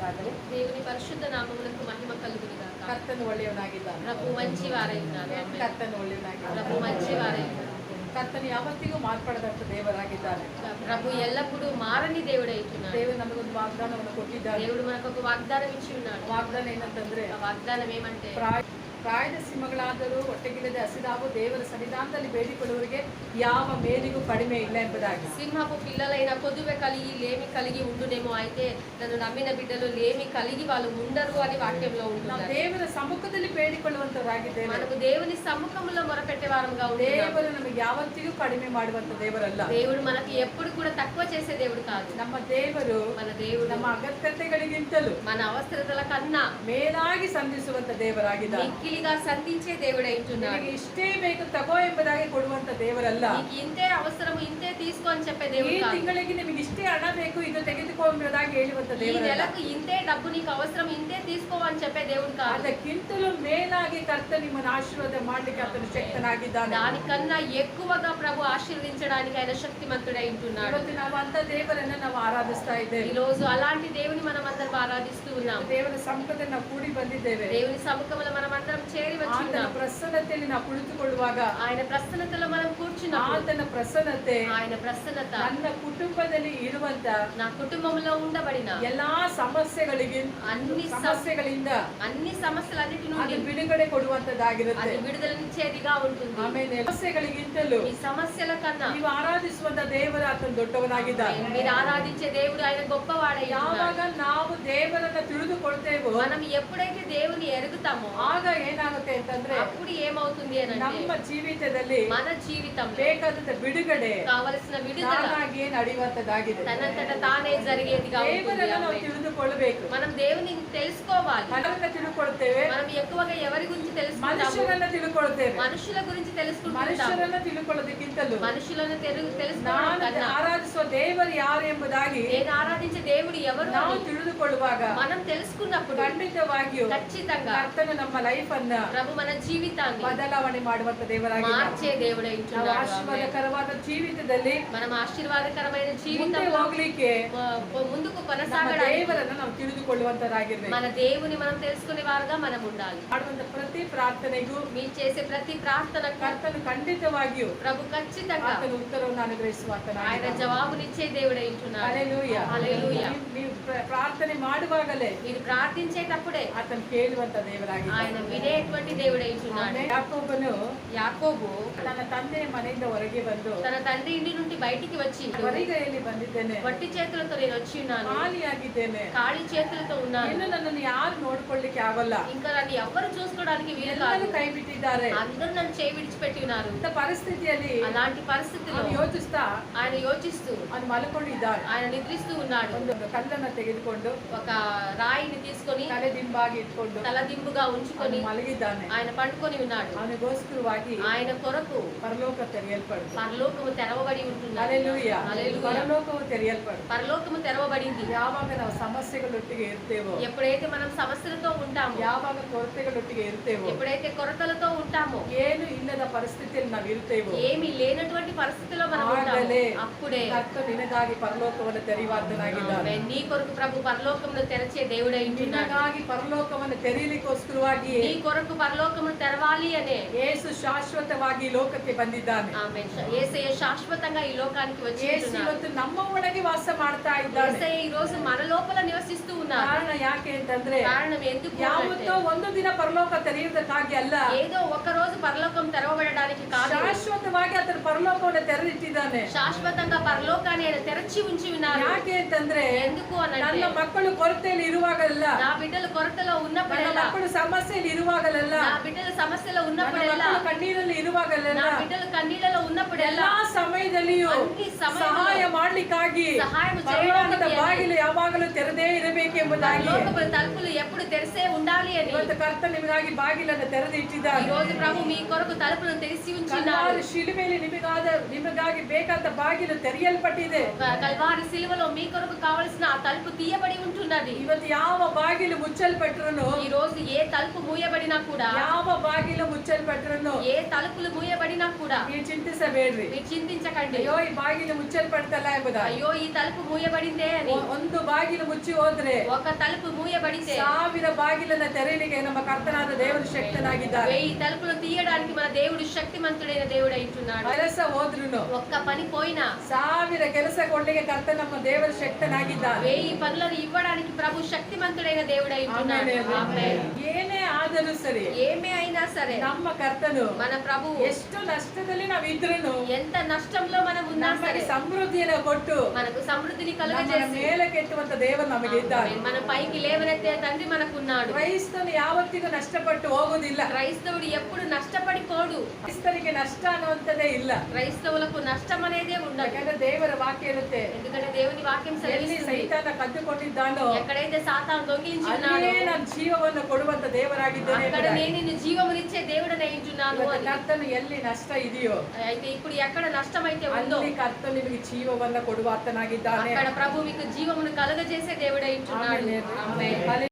ಉಂಟಾಗಲಿ. దేవుని పరిశుద్ధ నామమునకు మహిమ కలుగును గాక. ಕರ್ತನು ಒಳ್ಳೆಯವನಾಗಿದ್ದಾನೆ. ప్రభు మంచివారై ఉన్నారు. ಕರ್ತನು ಒಳ್ಳೆಯವನಾಗಿದ್ದಾನೆ. ప్రభు మంచివారై ఉన్నారు. ಕರ್ತನು ಯಾವತ್ತಿಗೂ ಮಾರ್ಪಡದಂತ ದೇವರಾಗಿದ್ದಾನೆ. ప్రభు ఎల్లప్పుడూ మారని దేవుడై ఉంటున్నాడు. ದೇವರು ನಮಗೊಂದು ವಾಗ್ದಾನವನ್ನು ಕೊಟ್ಟಿದ್ದಾನೆ. దేవుడు మనకు ఒక వాగ్దానం ఇచ్చి ఉన్నాడు. ವಾಗ್ದಾನ ಏನಂತಂದ್ರೆ, ఆ వాగ్దానం ఏమంటే, ಪ್ರಾಯದ ಸಿಂಹಗಳಾದರೂ ಹೊಟ್ಟೆಗಿಲ್ಲದೆ ಹಸಿದಾಗೂ ದೇವರ ಸನ್ನಿಧಾನದಲ್ಲಿ ಬೇಡಿಕೊಳ್ಳುವವರಿಗೆ ಯಾವ ಮೇಲಿಗೂ ಕಡಿಮೆ ಇಲ್ಲ ಎಂಬುದಾಗಿ. సింహపు పిల్లలైన కొదువె కలిగి లేమి కలిగి ఉండునేమో, అయితే నన్ను నమ్మిన బిడ్డలు లేమి కలిగి వాళ్ళు ఉండరు అని వాక్యంలో ನಾವು ఉంటున్నారు. ದೇವರ ಸಮ್ಮುಖದಲ್ಲಿ ಬೇಡಿಕೊಳ್ಳುವಂತವರಾಗಿದ್ದೇವೆ. మనకు దేవుని సమ్ముఖంలో మొరపెట్టే వారంగా ఉంటున్నాం. ದೇವರು ನಮಗೆ ಯಾವತ್ತಿಗೂ ಕಡಿಮೆ ಮಾಡುವಂತ ದೇವರಲ್ಲ. దేవుడు మనకి ఎప్పుడు కూడా తక్కువ చేసే దేవుడు కాదు. ನಮ್ಮ ದೇವರು మన దేవుడు ನಮ್ಮ ಅಗತ್ಯತೆಗಳಿಗಿಂತಲೂ మన అవసరతల కన్నా ಮೇಲಾಗಿ ಸಂಧಿಸುವಂತ ದೇವರಾಗಿದ್ದಾನೆ. మిక్కిలిగా సంధించే దేవుడై ఉంటున్నాడు. ನಿನಗೆ ಇಷ್ಟೇ ಬೇಕು ತಗೋ ಎಂಬುದಾಗಿ ಕೊಡುವಂತ ದೇವರಲ್ಲ. నీకు ఇంతే అవసరం ఇంతే తీసుకో అని చెప్పే ಈ దేవుడు కాదు. ತಿಂಗಳಿಗೆ ನಿಮಗೆ ಇಷ್ಟೇ ಹಣ ಬೇಕು ಇದು ತೆಗೆದುಕೋ ಎಂಬುದಾಗಿ ಹೇಳುವಂತ ఈ ದೇವರಲ್ಲ. నెలకు ఇంతే డబ్బు నీకు అవసరం ఇంతే తీసుకో అని చెప్పే దేవుడు కాదు. ಅದಕ್ಕಿಂತಲೂ ಮೇಲಾಗಿ ಕರ್ತ ನಿಮ್ಮನ್ನು ಆಶೀರ್ವಾದ ಮಾಡ್ಲಿಕ್ಕೆ ಆತನು ಶಕ್ತನಾಗಿದ್ದಾನೆ. దానికన్నా ఎక్కువగా ప్రభు ఆశీర్వదించడానికి ఆయన శక్తిమంతుడై ఉంటున్నాడు. ಇವತ್ತು ನಾವು ಅಂತ ದೇವರನ್ನ ನಾವು ಆರಾಧಿಸ್ತಾ ఈ ಇದ್ದೇವೆ. రోజు అలాంటి దేవుని మనం అందరం ఆరాధిస్తూ ఉన్నాం. ದೇವರ ಸಮ್ಮುಖದಲ್ಲಿ ನಾವು ಕೂಡಿ ಬಂದಿದ್ದೇವೆ. దేవుని సముఖంలో మనం అందరం చేరి వచ్చి ಆತನ ఉన్నాం. ಪ್ರಸನ್ನತೆಯಲ್ಲಿ ನಾವು ಕುಳಿತುಕೊಳ್ಳುವಾಗ ఆయన ప్రసన్నతలో మనం కూర్చున్నాం. ಆತನ ಪ್ರಸನ್ನತೆ ఆయన ప్రసన్నత ನನ್ನ ಕುಟುಂಬದಲ್ಲಿ ಇರುವಂತ నా కుటుంబంలో ఉండబడిన ಎಲ್ಲಾ ಸಮಸ್ಯೆಗಳಿಂದ అన్ని సమస్యలన్నిటి ಅದು నుండి ಬಿಡುಗಡೆ ಕೊಡುವಂತದ್ದಾಗಿರುತ್ತೆ. అది విడుదలనిచ్చేదిగా ఉంటుంది. ಆಮೇಲೆ ಸಮಸ್ಯೆಗಳಿಗಿಂತಲೂ ఈ సమస్యల కన్నా ನೀವು ಆರಾಧಿಸುವಂತ ದೇವರು ಆತನ ದೊಡ್ಡವನಾಗಿದ್ದಾನೆ. మీరు ఆరాధించే దేవుడు ఆయన గొప్పవాడై ఉన్నాడు. ಯಾವಾಗ ನಾವು ದೇವರನ್ನ ತಿಳಿದುಕೊಳ್ತೇವೋ మనం ఎప్పుడైతే దేవుని ఎరుగుతామో ಆಗ ಏನಾಗುತ್ತೆ ಅಂತಂದ್ರೆ అప్పుడు ఏమవుతుంది అని అంటే, ನಮ್ಮ ಜೀವಿತದಲ್ಲಿ మన జీవితంలో ಬೇಕಾದಂತ ಬಿಡುಗಡೆ కావలసిన విడుదల ತಾನಾಗಿಯೇ ನಡೆಯುವಂತದ್ದಾಗಿದೆ. తనంతట తానే జరిగేదిగా ఉంటుంది. ದೇವರನ್ನ ನಾವು ತಿಳಿದುಕೊಳ್ಳಬೇಕು. మనం దేవుని తెలుసుకోవాలి. ಹಣವನ್ನ ತಿಳ್ಕೊಳ್ತೇವೆ, మనం ఎక్కువగా ఎవరి గురించి తెలుసుకుంటాము? ಮನುಷ್ಯರನ್ನ ತಿಳ್ಕೊಳ್ತೇವೆ. మనుషుల గురించి తెలుసుకుంటాము. ಮನುಷ್ಯರನ್ನ ತಿಳ್ಕೊಳ್ಳೋದಕ್ಕಿಂತಲೂ మనుషులను తెలుసుకోవడం ನಾನು కన్నా ಆರಾಧಿಸುವ ದೇವರು ಯಾರು ಎಂಬುದಾಗಿ నేను ఆరాధించే దేవుడు ఎవరు ನಾವು అని ತಿಳಿದುಕೊಳ್ಳುವಾಗ మనం తెలుసుకున్నప్పుడు ಖಂಡಿತವಾಗಿಯೂ ఖచ్చితంగా ಕರ್ತನು ನಮ್ಮ ಲೈಫ್ ಅನ್ನ ప్రభు మన జీవితాన్ని ಬದಲಾವಣೆ ಮಾಡುವಂತ ದೇವರಾಗಿದ್ದಾನೆ. మార్చే దేవుడై ನಾವು ఉంటున్నాడు. ಆಶೀರ್ವಾದಕರವಾದ ಜೀವಿತದಲ್ಲಿ మనం ఆశీర్వాదకరమైన ಮುಂದೆ జీవితంలో ಹೋಗ್ಲಿಕ್ಕೆ ముందుకు ನಮ್ಮ కొనసాగడానికి ದೇವರನ್ನ ನಾವು ತಿಳಿದುಕೊಳ್ಳುವಂತರಾಗಿರ್ಬೇಕು. మన దేవుని మనం తెలుసుకునే వారుగా మనం ఉండాలి. ಮಾಡುವಂತ ಪ್ರತಿ ಪ್ರಾರ್ಥನೆಗೂ మీరు చేసే ప్రతి ప్రార్థనకు ಕರ್ತನು ಖಂಡಿತವಾಗಿಯೂ ప్రభు ఖచ్చితంగా ಆತನ ಉತ್ತರವನ್ನು ఆయన ಅನುಗ್ರಹಿಸುವಂತನಾಗಿದ್ದಾನೆ. జవాబునిచ్చే దేవుడై ఉంటున్నాడు. ಹಲ್ಲೆಲೂಯಾ. హల్లెలూయా. ನೀವು ಪ್ರಾರ್ಥನೆ ಮಾಡುವಾಗಲೇ మీరు ప్రార్థించేటప్పుడే ಆತನು ಕೇಳುವಂತ ದೇವರಾಗಿದ್ದಾನೆ. ఆయన వినేటువంటి దేవుడై ఉంటున్నాడు. ಯಾಕೋಬನು యాకోబు ತನ್ನ ತಂದೆಯ ಮನೆಯಿಂದ ಹೊರಗೆ ಬಂದು తన తండ్రి ఇంటి నుండి బయటికి వచ్చి, ಹೊರಗೈಯಲ್ಲಿ ಬಂದಿದ್ದೇನೆ, వట్టి చేతులతో నేను వచ్చి ఉన్నాను, ಖಾಲಿಯಾಗಿದ್ದೇನೆ, ఖాళీ చేతులతో ఉన్నాను, ಇನ್ನು ನನ್ನನ್ನು ಯಾರು ನೋಡ್ಕೊಳ್ಳಿಕ್ಕೆ ಆಗೋಲ್ಲ, ఇంకా నన్ను ఎవ్వరు చూసుకోవడానికి వీలు కాదు, ಎಲ್ಲರೂ ಕೈ ಬಿಟ್ಟಿದ್ದಾರೆ. అందరూ నన్ను చేయి విడిచిపెట్టి ఉన్నారు. ಇಂಥ ಪರಿಸ್ಥಿತಿಯಲ್ಲಿ అలాంటి పరిస్థితిలో ಅವನು ಯೋಚಿಸ್ತಾ ఆయన యోచిస్తూ ಅವನು ಮಲ್ಕೊಂಡಿದ್ದಾನೆ. ఆయన నిద్రిస్తూ ఉన్నాడు. ಒಂದು ಕಲ್ಲನ್ನ ತೆಗೆದುಕೊಂಡು ఒక రాయిని తీసుకొని ತಲೆ ದಿಂಬಾಗಿ ಇಟ್ಕೊಂಡು తలదింపుగా ఉంచుకొని ಅವನು ಮಲಗಿದ್ದಾನೆ. ఆయన పండుకొని ఉన్నాడు. ಅವನಿಗೋಸ್ಕರವಾಗಿ ఆయన కొరకు ಪರಲೋಕ ತೆರೆಯಲ್ಪಡ್ತು. పరలోకము తెరవబడి ఉంటుంది. ಹಲ್ಲೆಲೂಯಾ. హల్లెలూయా. ಪರಲೋಕವು ತೆರೆಯಲ್ಪಡ್ತು. పరలోకము తెరవబడింది. ಯಾವಾಗ ನಾವು ಸಮಸ್ಯೆಗಳೊಟ್ಟಿಗೆ ಇರ್ತೇವೋ, ఎప్పుడైతే మనం సమస్యలతో ఉంటామో, ಯಾವಾಗ ಕೊರತೆಗಳೊಟ್ಟಿಗೆ ಇರ್ತೇವೋ, ఎప్పుడైతే కొరతలతో ఉంటామో, ಏನು ಇಲ್ಲದ ಪರಿಸ್ಥಿತಿಯಲ್ಲಿ ನಾವು ಇರ್ತೇವೋ, ఏమీ లేనటువంటి పరిస్థితిలో మనం ఉంటాము, ಆಗಲೇ అప్పుడే ಕರ್ತನು ನಿನಗಾಗಿ ಪರಲೋಕವನ್ನು ತೆರೆಯುವಾತನಾಗಿದ್ದಾನೆ. నీ కొరకు ప్రభు పరలోకమును తెరచే దేవుడై ఉంటున్నాడు. ನಿನಗಾಗಿ ಪರಲೋಕವನ್ನು ತೆರೆಯಲಿಕ್ಕೋಸ್ಕರವಾಗಿ నీ కొరకు పరలోకమును తెరవాలి అనే ಯೇಸು ಶಾಶ್ವತವಾಗಿ ಲೋಕಕ್ಕೆ ಬಂದಿದ್ದಾನೆ. ఆమేన్. యేసయ్య శాశ్వతంగా ఈ లోకానికి వచ్చి ಯೇಸು ఉంటున్నాడు. ಇವತ್ತು ನಮ್ಮ ಒಳಗೆ ವಾಸ ಮಾಡ್ತಾ ಇದ್ದಾನೆ. యేసయ్య ఈ రోజు మన లోపల నివసిస్తూ ఉన్నారు. ಕಾರಣ ಯಾಕೆ ಅಂತಂದ್ರೆ కారణం ఎందుకు అంటే, ಯಾವತ್ತೋ ಒಂದು ದಿನ ಪರಲೋಕ ತೆರೆಯುವುದಕ್ಕಾಗಿ ಅಲ್ಲ, ఏదో ఒక రోజు పరలోకం తెరవబడడానికి కాదు, ಶಾಶ್ವತವಾಗಿ ಆತನ ಪರಲೋಕವನ್ನು ತೆರೆದಿಟ್ಟಿದ್ದಾನೆ. శాశ్వతంగా పరలోకాన్ని ఆయన తెరచి ఉంచి ఉన్నారు. ಯಾಕೆ ಅಂತಂದ್ರೆ ఎందుకు అనంటే, ನನ್ನ ಮಕ್ಕಳು ಕೊರತೆಯಲ್ಲಿ ಇರುವಾಗಲ್ಲ, నా బిడ్డలు కొరతలో ನನ್ನ ఉన్నప్పుడెల్లా, ಮಕ್ಕಳು ಸಮಸ್ಯೆಯಲ್ಲಿ ಇರುವಾಗಲ್ಲ, నా బిడ్డల సమస్యలో ನನ್ನ ఉన్నప్పుడెల్లా, ಮಕ್ಕಳು ಕಣ್ಣೀರಲ್ಲಿ ಇರುವಾಗಲ್ಲ, నా బిడ్డలు కన్నీళ్ళలో ఉన్నప్పుడెల్లా, ಎಲ್ಲಾ ಸಮಯದಲ್ಲಿಯೂ అన్ని సమయంలో ಸಹಾಯ ಮಾಡ್ಲಿಕ್ಕಾಗಿ సహాయం ಪರಲೋಕದ చేయడానికి ಬಾಗಿಲು ಯಾವಾಗಲೂ ತೆರೆದೇ ಇರಬೇಕೆಂಬುದಾಗಿ పరలోకపు తలుపులు ఎప్పుడు తెరిసే ఉండాలి అని ಇವತ್ತು ಕರ್ತ ನಿಮಗಾಗಿ ಬಾಗಿಲನ್ನು ఈ ತೆರೆದಿಟ್ಟಿದ್ದಾನೆ. రోజు ప్రభు మీ కొరకు తలుపులను తెరిచి ఉంచున్నారు. ಕಲ್ವಾರಿ ಶಿಲುಬೆಯಲ್ಲಿ ನಿಮಗಾಗಿ ಬೇಕಾದ ಬಾಗಿಲು ತೆರೆಯಲ್ಪಟ್ಟಿದೆ. కల్వారి సిలువలో మీ కొరకు కావలసిన ఆ తలుపు తీయబడి ఉంటున్నది. ఉన్నది. ಇವತ್ತು ಯಾವ ಬಾಗಿಲು ಮುಚ್ಚಲ್ಪಟ್ರುನು, ఈ రోజు ఏ తలుపు మూయబడినా కూడా, ಯಾವ ಬಾಗಿಲು ಮುಚ್ಚಲ್ಪಟ್ರುನು ఏ తలుపులు మూయబడినా కూడా ನೀವು ಚಿಂತಿಸಬೇಡ್ರಿ. మీరు చింతించకండి. ಅಯ್ಯೋ ಈ ಬಾಗಿಲು ಮುಚ್ಚಲ್ಪಡ್ತಲ್ಲ ಎಂಬುದಾಗಿ. అయ్యో ఈ తలుపు మూయబడిందే అని. ಒಂದು ಬಾಗಿಲು ಮುಚ್ಚಿ ಹೋದ್ರೆ ఒక తలుపు మూయబడితే 1000 ಬಾಗಿಲನ್ನ ತೆರೆಯಲಿಕ್ಕೆ ನಮ್ಮ ಕರ್ತನಾದ ದೇವರು ಶಕ್ತನಾಗಿದ್ದಾರೆ. 1000 తలుపులు తీయడానికి మన దేవుడు శక్తిమంతుడైన దేవుడు అయితున్నాడు. ಕೆಲಸ ಹೋದ್ರುನು, ఒక్క పని పోయినా 1000 ಕೆಲಸ ಕೊಡ್ಲಿಕ್ಕೆ ಕರ್ತ ನಮ್ಮ ದೇವರು ಶಕ್ತನಾಗಿದ್ದಾರೆ. 1000 పనులను ఇవ్వడానికి ప్రభు శక్తిమంతుడైన దేవుడు అయితున్నాడు. ఆమేన్. ಏನೇ ಆದರೂ ಸರಿ, ఏమే అయినా సరే ನಮ್ಮ ಕರ್ತನು మన ప్రభు ಎಷ್ಟು ನಷ್ಟದಲ್ಲಿ ನಾವು ಇದ್ರುನು ఎంత నష్టంలో మనం ఉన్నా ನಮಗೆ సరే ಸಮೃದ್ಧಿಯನ್ನು ಕೊಟ್ಟು మనకు సమృద్ధిని ನಮ್ಮ కలుగజేసి ಮೇಲೆ ಕೆತ್ತುವಂತ ದೇವರು ನಮಗೆ ಇದ್ದಾರೆ. మన పైకి లేవనెత్తే తండ్రి మనకున్నాడు. ಕ್ರೈಸ್ತನು ಯಾವತ್ತಿಗೂ ನಷ್ಟಪಟ್ಟು ಹೋಗುವುದಿಲ್ಲ. క్రైస్తవుడు ఎప్పుడు నష్టపడిపోడు. ಕ್ರೈಸ್ತನಿಗೆ ನಷ್ಟ ಅನ್ನುವಂಥದ್ದೇ ಇಲ್ಲ. క్రైస్తవులకు నష్టం అనేదే ఉండదు. ಯಾಕಂದ್ರೆ ದೇವರ ವಾಕ್ಯ ಇರುತ್ತೆ, ఎందుకంటే దేవుని వాక్యం ಎಲ್ಲಿ సెలవిస్తుంది, ಸೈತಾನ ಕದ್ದುಕೊಂಡಿದ್ದಾನೋ ఎక్కడైతే సాతాను దొంగిలించి ఉన్నాడో ಅಲ್ಲೇ ನಾನು ಜೀವವನ್ನು ಕೊಡುವಂತ ದೇವರಾಗಿದ್ದೇನೆ. అక్కడ నేను నిన్ను జీవమునిచ్చే దేవుడనే అయించున్నాను ಇವತ್ತು అని. ಕರ್ತನು ಎಲ್ಲಿ ನಷ್ಟ ಇದೆಯೋ అయితే ఇప్పుడు ఎక్కడ నష్టమైతే ఉందో ಅಲ್ಲಿ ಕರ್ತನು ನಿಮಗೆ ಜೀವವನ್ನ ಕೊಡುವ ಆತನಾಗಿದ್ದಾನೆ. అక్కడ ప్రభు మీకు జీవమును కలుగజేసే దేవుడై ఉంటున్నాడు. ಆಮೆನ್. ఆమేన్.